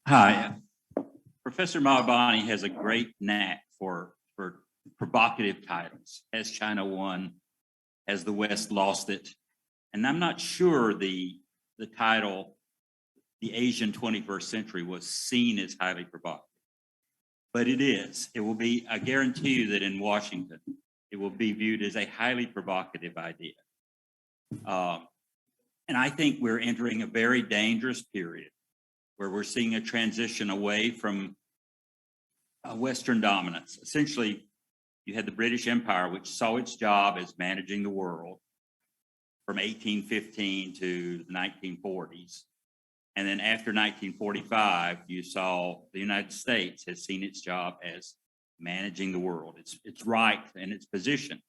Hi, Professor Mahbubani has a great knack for provocative titles. Has China won? Has the West lost it? And I'm not sure the title, The Asian 21st Century, was seen as highly provocative, but it is. It will be, I guarantee you that in Washington, it will be viewed as a highly provocative idea. And I think we're entering a very dangerous period where we're seeing a transition away from Western dominance. Essentially, you had the British Empire, which saw its job as managing the world from 1815 to the 1940s. And then after 1945, you saw the United States has seen its job as managing the world. Its right and its position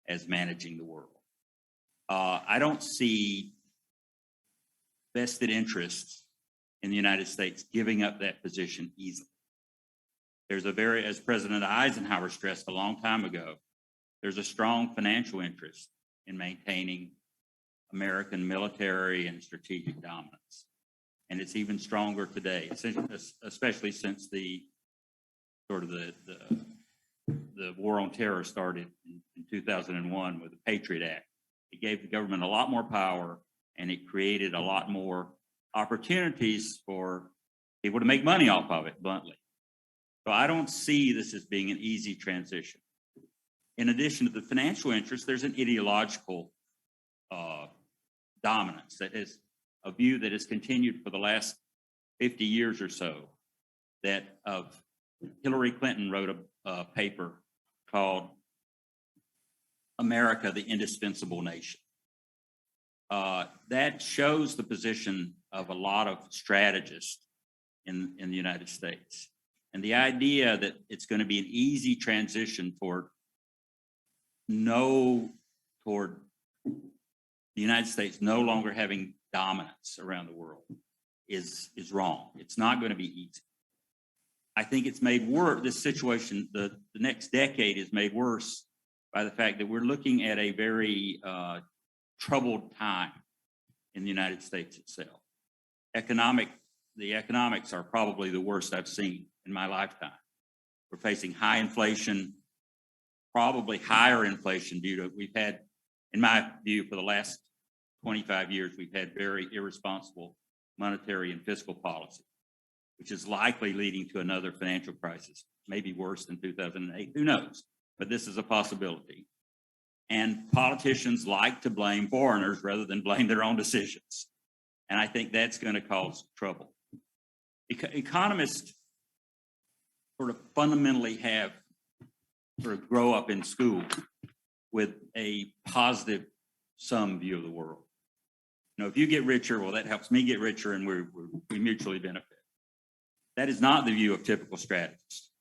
as managing the world. I don't see vested interests in the United States giving up that position easily. There's as President Eisenhower stressed a long time ago, there's a strong financial interest in maintaining American military and strategic dominance. And it's even stronger today, especially since the war on terror started in 2001 with the Patriot Act. It gave the government a lot more power, and it created a lot more opportunities for people to make money off of it, bluntly. So I don't see this as being an easy transition. In addition to the financial interest, there's an ideological dominance that is a view that has continued for the last 50 years or so. That of Hillary Clinton wrote a paper called America, the Indispensable Nation. That shows the position of a lot of strategists in the United States. And the idea that it's going to be an easy transition toward the United States no longer having dominance around the world is wrong. It's not going to be easy. I think it's made worse. This situation, the next decade, is made worse by the fact that we're looking at a very troubled time in the United States itself. The economics are probably the worst I've seen in my lifetime. We're facing high inflation, probably higher inflation we've had, in my view, for the last 25 years, we've had very irresponsible monetary and fiscal policy, which is likely leading to another financial crisis, maybe worse than 2008, who knows? But this is a possibility. And politicians like to blame foreigners rather than blame their own decisions. And I think that's going to cause trouble. Economists sort of fundamentally grow up in school with a positive sum view of the world. You know, if you get richer, well, that helps me get richer, and we mutually benefit. That is not the view of typical strategists.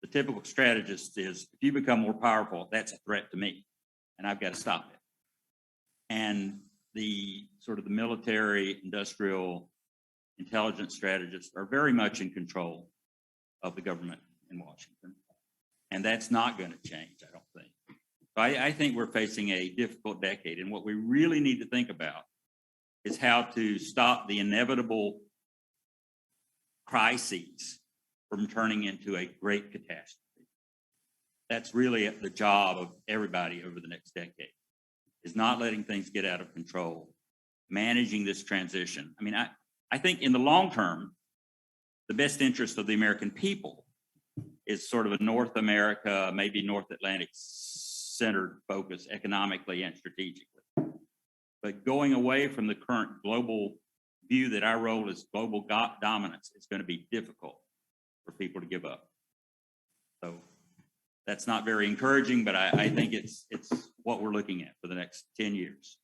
The typical strategist is, if you become more powerful, that's a threat to me, and I've got to stop it. And the military, industrial, intelligence strategists are very much in control of the government in Washington. And that's not going to change, I don't think. So I think we're facing a difficult decade. And what we really need to think about is how to stop the inevitable crises from turning into a great catastrophe. That's really the job of everybody over the next decade, is not letting things get out of control, managing this transition. I mean, I think in the long term, the best interest of the American people is sort of a North America, maybe North Atlantic centered focus economically and strategically. But going away from the current global view that our role is global dominance, it's going to be difficult for people to give up. So that's not very encouraging, but I think it's what we're looking at for the next 10 years.